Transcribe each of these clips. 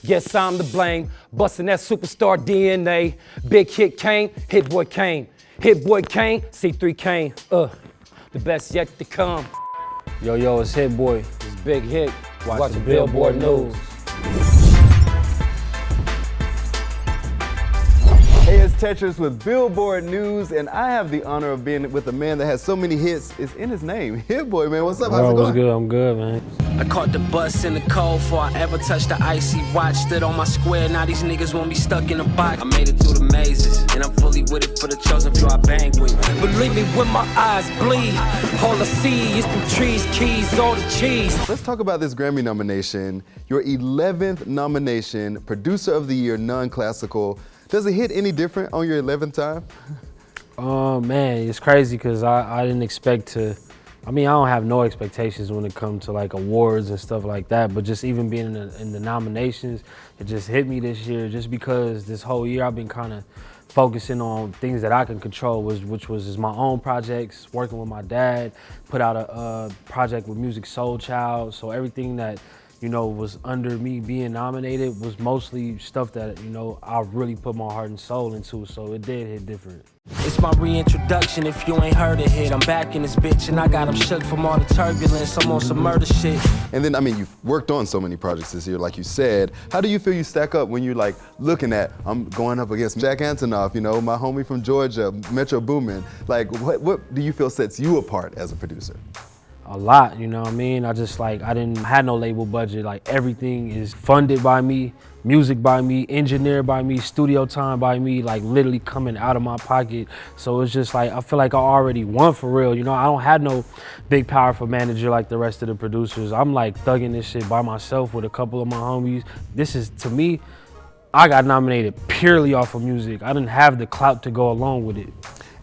Guess I'm to blame. Busting that superstar DNA. Big hit came, Hit Boy came. Hit Boy came, C3 came. The best yet to come. Yo, it's Hit Boy. It's Big Hit. Watch the Billboard news. Hey, it's Tetris with Billboard News, and I have the honor of being with a man that has so many hits. It's in his name. Hit Boy, man. What's up? How's it going? What's good? I'm good, man. I caught the bus in the cold before I ever touched the icy watch. Stood on my square, now these niggas want me stuck in a box. I made it through the mazes, and I'm fully with it for the chosen few I bang with. Believe me when my eyes bleed, all I see is them trees, keys, all the cheese. Let's talk about this Grammy nomination. Your 11th nomination, Producer of the Year, non-classical. Does it hit any different on your 11th time? Man, it's crazy because I didn't expect to. I mean, I don't have no expectations when it comes to like awards and stuff like that, but just even being in the nominations, it just hit me this year just because this whole year I've been kind of focusing on things that I can control, which was my own projects, working with my dad, put out a project with Music Soul Child, so everything that was under me being nominated was mostly stuff that, I really put my heart and soul into, so it did hit different. It's my reintroduction, if you ain't heard it hit. I'm back in this bitch and I got them shook from all the turbulence. I'm on some murder shit. And then, I mean, you've worked on so many projects this year, like you said. How do you feel you stack up when you're like looking at, I'm going up against Jack Antonoff, my homie from Georgia, Metro Boomin. Like, what do you feel sets you apart as a producer? A lot, you know what I mean? I didn't have no label budget. Like everything is funded by me, music by me, engineered by me, studio time by me, like literally coming out of my pocket. So it's just like, I feel like I already won for real. I don't have no big powerful manager like the rest of the producers. I'm like thugging this shit by myself with a couple of my homies. This is, to me, I got nominated purely off of music. I didn't have the clout to go along with it.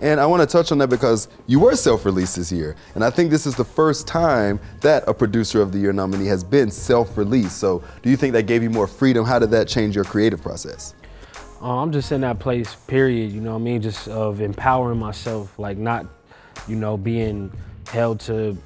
And I want to touch on that because you were self-released this year. And I think this is the first time that a Producer of the Year nominee has been self-released. So do you think that gave you more freedom? How did that change your creative process? I'm just in that place, period, just of empowering myself, like not, being held to.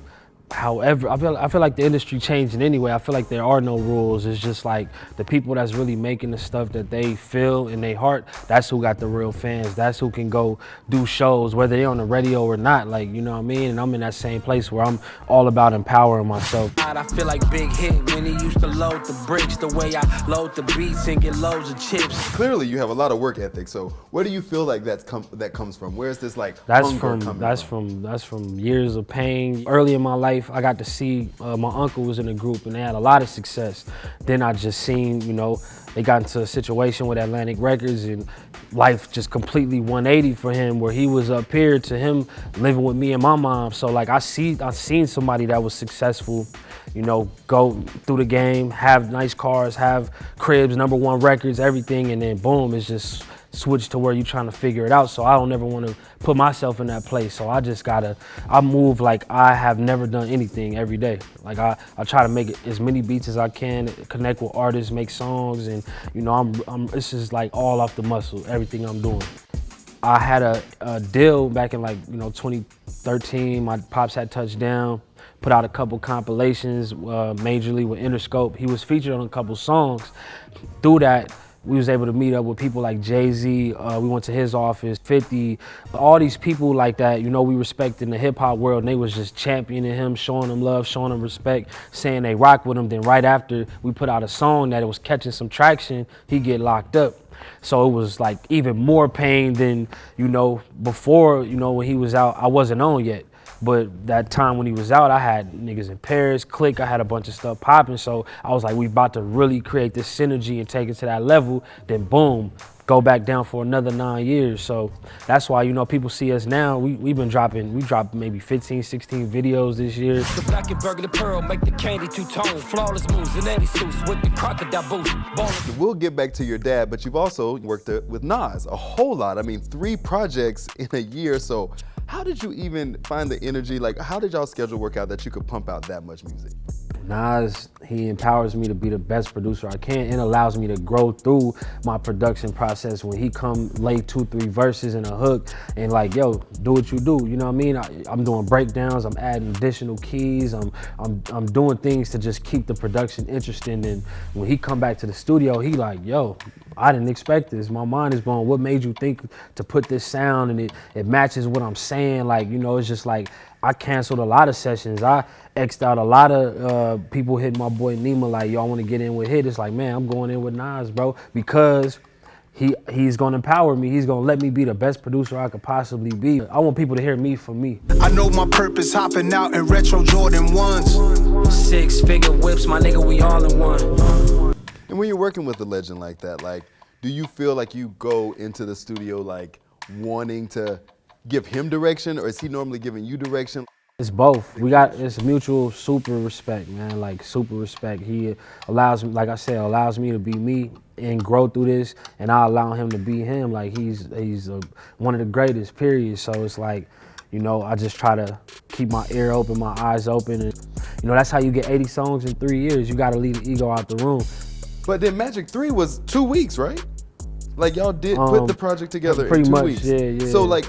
However, I feel like the industry changing anyway. I feel like there are no rules. It's just like the people that's really making the stuff that they feel in their heart, that's who got the real fans. That's who can go do shows, whether they're on the radio or not, like, you know what I mean? And I'm in that same place where I'm all about empowering myself. I feel like Big Hit when he used to load the bricks, the way I load the beats and get loads of chips. Clearly you have a lot of work ethic, so where do you feel like that comes from? Where's this like that's hunger coming that's from years of pain. Early in my life, I got to see my uncle was in a group and they had a lot of success. Then I just seen, they got into a situation with Atlantic Records and life just completely 180 for him, where he was up here to him living with me and my mom. So like I seen somebody that was successful, go through the game, have nice cars, have cribs, #1 records, everything, and then boom, it's just switch to where you're trying to figure it out. So I don't ever want to put myself in that place. So I move like I have never done anything every day. Like I try to make as many beats as I can, connect with artists, make songs, and this is like all off the muscle, everything I'm doing. I had a deal back in 2013, my pops had Touchdown, put out a couple compilations majorly with Interscope. He was featured on a couple songs. Through that, we was able to meet up with people like Jay-Z, we went to his office, 50, all these people like that, we respect in the hip hop world, and they was just championing him, showing him love, showing him respect, saying they rock with him. Then right after we put out a song that it was catching some traction, he get locked up. So it was like even more pain than, before, when he was out, I wasn't on yet. But that time when he was out, I had niggas in Paris, Click, I had a bunch of stuff popping. So I was like, we about to really create this synergy and take it to that level. Then boom, go back down for another 9 years. So that's why, people see us now. We dropped maybe 15, 16 videos this year. The black and burgundy pearl make the candy two-tone. Flawless moves in any suits with the crocodile boots. We'll get back to your dad, but you've also worked with Nas a whole lot. I mean, 3 projects in a year. So how did you even find the energy? Like, how did y'all schedule work out that you could pump out that much music? Nas, he empowers me to be the best producer I can and allows me to grow through my production process. When he come lay 2-3 verses and a hook and like, yo, do what you do, you know what I mean? I'm doing breakdowns, I'm adding additional keys, I'm doing things to just keep the production interesting. And when he come back to the studio, he like, yo, I didn't expect this. My mind is blown. What made you think to put this sound and it matches what I'm saying? Like, you know, it's just like, I canceled a lot of sessions. I X'd out a lot of people hitting my boy Nima like, yo, I want to get in with Hit. It's like, man, I'm going in with Nas, bro, because he's gonna empower me. He's gonna let me be the best producer I could possibly be. I want people to hear me for me. I know my purpose, hopping out in retro Jordan 1s. 6-figure whips, my nigga, we all in one. And when you're working with a legend like that, like, do you feel like you go into the studio like wanting to give him direction, or is he normally giving you direction? It's both. It's mutual super respect, man, like super respect. He allows me, like I said, allows me to be me and grow through this, and I allow him to be him. Like he's one of the greatest, period. So it's like, you know, I just try to keep my ear open, my eyes open, and you know, that's how you get 80 songs in 3 years. You gotta leave the ego out the room. But then Magic 3 was 2 weeks, right? Like y'all did put the project together pretty in 2 much, weeks. yeah. So like,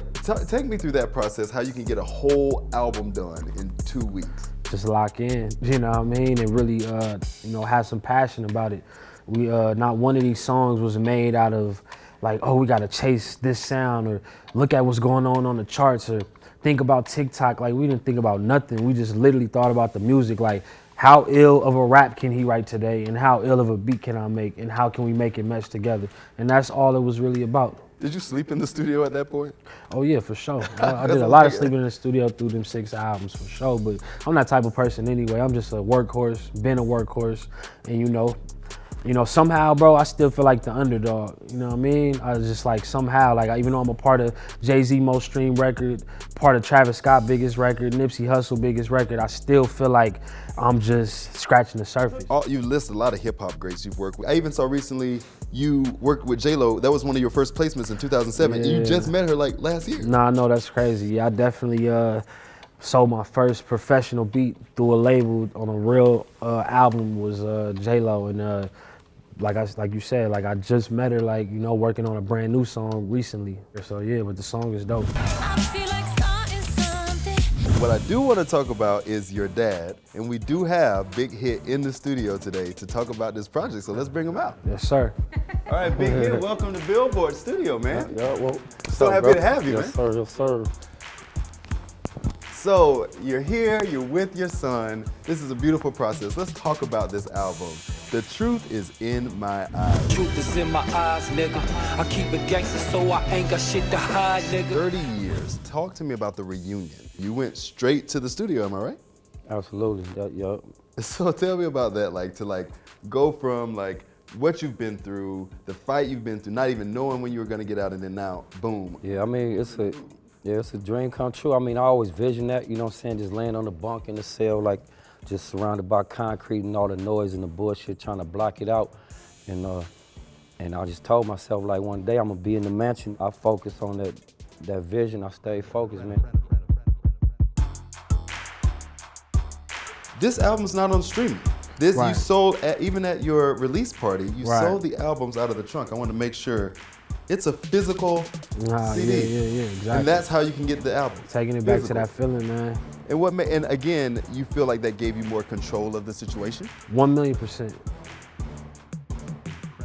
take me through that process, how you can get a whole album done in 2 weeks. Just lock in, you know what I mean, and really, you know, have some passion about it. We, not one of these songs was made out of like, oh, we gotta chase this sound or look at what's going on the charts or think about TikTok. Like we didn't think about nothing. We just literally thought about the music, like how ill of a rap can he write today and how ill of a beat can I make and how can we make it mesh together? And that's all it was really about. Did you sleep in the studio at that point? Oh yeah, for sure. I did a lot of sleeping in the studio through them 6 albums for sure, but I'm that type of person anyway. I'm just a workhorse, been a workhorse, and you know, somehow, bro, I still feel like the underdog. You know what I mean? I was just like somehow, like even though I'm a part of Jay-Z most streamed record, part of Travis Scott biggest record, Nipsey Hussle biggest record, I still feel like I'm just scratching the surface. You list a lot of hip hop greats you've worked with. I even saw recently you worked with J.Lo. That was one of your first placements in 2007. Yeah. You just met her like last year. Nah, I know, that's crazy. Yeah, I definitely sold my first professional beat through a label on a real album was J.Lo, and like you said, like I just met her, like, you know, working on a brand new song recently. So yeah, but the song is dope. What I do want to talk about is your dad, and we do have Big Hit in the studio today to talk about this project, so let's bring him out. Yes, sir. All right, Big Hit, welcome to Billboard Studio, man. Yeah, well, So happy to have you, man. Yes, sir, yes, sir. So you're here, you're with your son. This is a beautiful process. Let's talk about this album. The Truth is in My Eyes. Truth is in my eyes, nigga. I keep it gangster, so I ain't got shit to hide, nigga. 30 years. Talk to me about the reunion. You went straight to the studio, am I right? Absolutely, yeah. So tell me about that, like to like go from like what you've been through, the fight you've been through, not even knowing when you were gonna get out, and then now, boom. Yeah, I mean, it's a dream come true. I mean, I always vision that, you know what I'm saying, just laying on the bunk in the cell, like just surrounded by concrete and all the noise and the bullshit, trying to block it out. And I just told myself, like, one day I'm gonna be in the mansion. I focused on that vision, I stayed focused, man. This album's not on streaming. This Right. you sold even at your release party. You Right. sold the albums out of the trunk. I want to make sure it's a physical CD. Yeah, exactly. And that's how you can get the album. Taking it back to Physical. that feeling, man. And again, you feel like that gave you more control of the situation? 1,000,000%.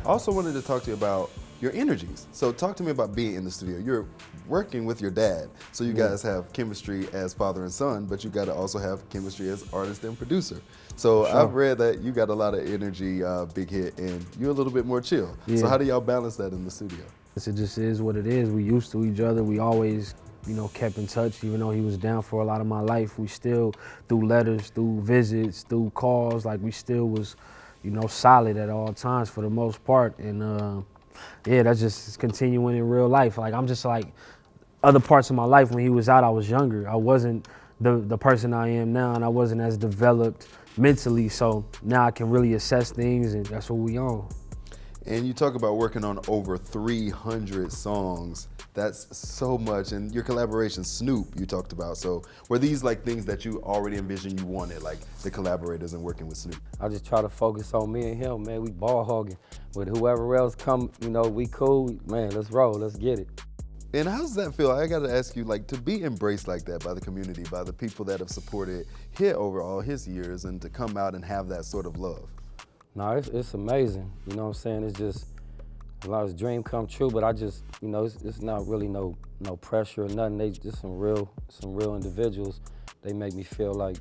I also wanted to talk to you about your energies. So talk to me about being in the studio. You're working with your dad, so you guys have chemistry as father and son, but you got to also have chemistry as artist and producer. So Sure. I've read that you got a lot of energy, Big Hit, and you're a little bit more chill. So Yeah. how do y'all balance that in the studio? It just is what it is. We used to each other. We always, you know, kept in touch. Even though he was down for a lot of my life, we still, through letters, through visits, through calls, like we still was, you know, solid at all times for the most part. And yeah, that's just continuing in real life. Like I'm just like other parts of my life when he was out, I was younger. I wasn't the person I am now, and I wasn't as developed mentally. So now I can really assess things, and that's what we on. And you talk about working on over 300 songs. That's so much. And your collaboration, Snoop, you talked about. So were these like things that you already envisioned you wanted, like the collaborators and working with Snoop? I just try to focus on me and him, man. We ball hogging. With whoever else come, you know, we cool. Man, let's roll, let's get it. And how does that feel? I gotta ask you, like, to be embraced like that by the community, by the people that have supported Hit over all his years, and to come out and have that sort of love. No, it's amazing. You know what I'm saying? It's just a lot of dream come true, but I just, you know, it's not really no pressure or nothing. They just some real individuals. They make me feel like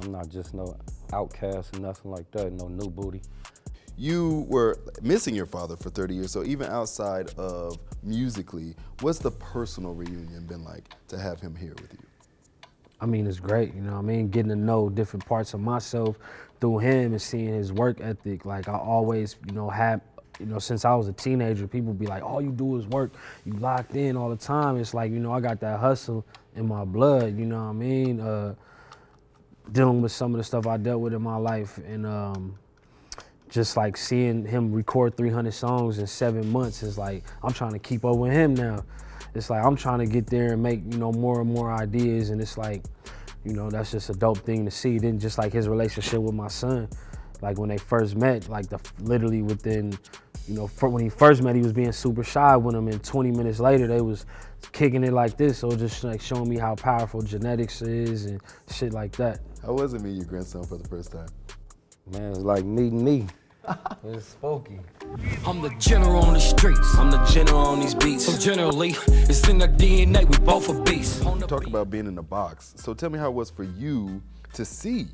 I'm not just no outcast or nothing like that, no new booty. You were missing your father for 30 years, so even outside of musically, what's the personal reunion been like to have him here with you? I mean, it's great, you know what I mean? Getting to know different parts of myself through him and seeing his work ethic. Like, I always, you know, since I was a teenager, people be like, all you do is work, you locked in all the time. It's like, you know, I got that hustle in my blood, you know what I mean? Dealing with some of the stuff I dealt with in my life, and just like seeing him record 300 songs in 7 months is like, I'm trying to keep up with him now. It's like, I'm trying to get there and make, you know, more and more ideas, and it's like, you know, that's just a dope thing to see. Then just like his relationship with my son, like when they first met, like literally within, you know, when he first met, he was being super shy with him, and 20 minutes later, they was kicking it like this. So just like showing me how powerful genetics is and shit like that. How was it meeting your grandson for the first time? Man, it's like meeting me. It's spooky. I'm the general on the streets. I'm the general on these beats. So generally, it's in the DNA. We both are beasts. Talk about being in the box. So tell me how it was for you to see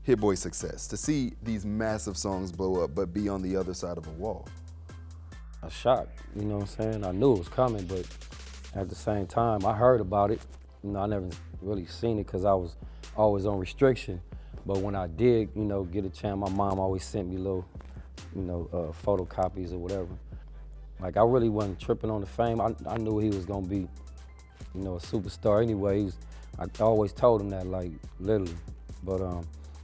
Hit Boy's success, to see these massive songs blow up, but be on the other side of a wall. I was shocked, you know what I'm saying? I knew it was coming, but at the same time, I heard about it. You know, I never really seen it because I was always on restriction. But when I did, you know, get a chance, my mom always sent me little, you know, photocopies or whatever. Like, I really wasn't tripping on the fame. I knew he was gonna be, you know, a superstar anyway. I always told him that, like, literally. But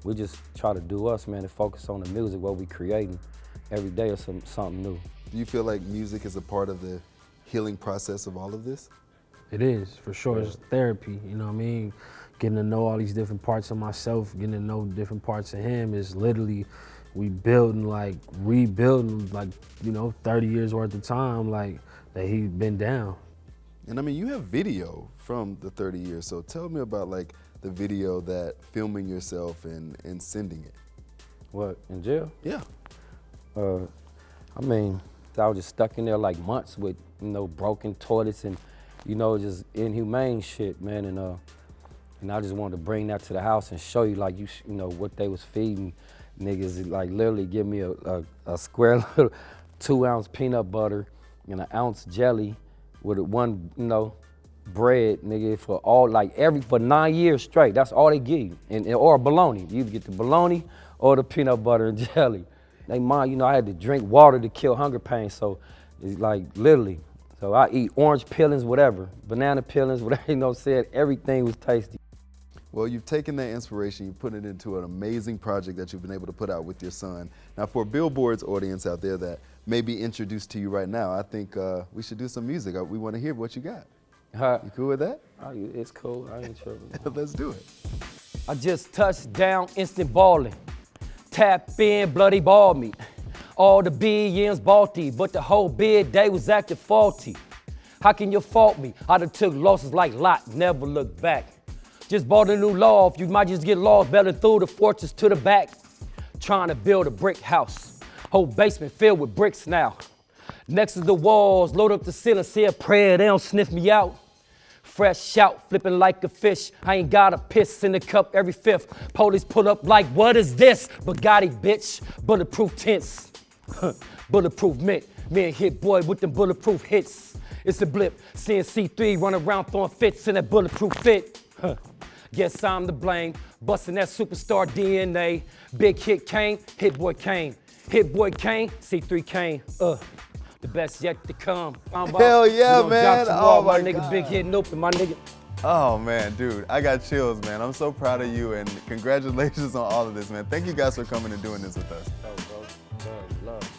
we just try to do us, man, and focus on the music, what we creating every day or something new. Do you feel like music is a part of the healing process of all of this? It is, for sure. It's therapy, you know what I mean? Getting to know all these different parts of myself, getting to know different parts of him is literally, we building, like, rebuilding, like, you know, 30 years worth of time, like, that he's been down. And I mean, you have video from the 30 years, so tell me about, like, the video that filming yourself and sending it. What, in jail? Yeah. I mean, I was just stuck in there like months with, you know, broken toilets and, you know, just inhumane shit, man. And I just wanted to bring that to the house and show you, like, you know, what they was feeding niggas. Like, literally give me a square little 2-ounce peanut butter and an ounce jelly with one, you know, bread, nigga, for 9 years straight. That's all they give you, or bologna. You get the bologna or the peanut butter and jelly. They mind, you know, I had to drink water to kill hunger pains, so it's like literally. So I eat orange peelings, whatever, banana peelings, whatever, you know what I'm saying? Everything was tasty. Well, you've taken that inspiration, you've put it into an amazing project that you've been able to put out with your son. Now, for Billboard's audience out there that may be introduced to you right now, I think we should do some music. We want to hear what you got. You cool with that? It's cool, I ain't tripping. Let's do it. I just touched down, instant balling. Tap in, bloody ball me. All the billions balty, but the whole bid day was acting faulty. How can you fault me? I done took losses like Lot, never look back. Just bought a new loft, you might just get lost, belling through the fortress to the back. Trying to build a brick house, whole basement filled with bricks now. Next to the walls, load up the ceiling, say a prayer, they don't sniff me out. Fresh shout, flipping like a fish. I ain't got a piss in the cup every fifth. Police pull up like, what is this? Bugatti, bitch. Bulletproof tints. Bulletproof mint. Me and Hit Boy with them bulletproof hits. It's a blip. Seeing C3 run around throwing fits in that bulletproof fit. Guess I'm to blame. Busting that superstar DNA. Big Hit came, Hit Boy came. Hit Boy came, C3 came. The best yet to come. Hell yeah, man. Oh my nigga, God. Big Hit Nope, my nigga. Oh man, dude, I got chills, man. I'm so proud of you and congratulations on all of this, man. Thank you guys for coming and doing this with us. Love.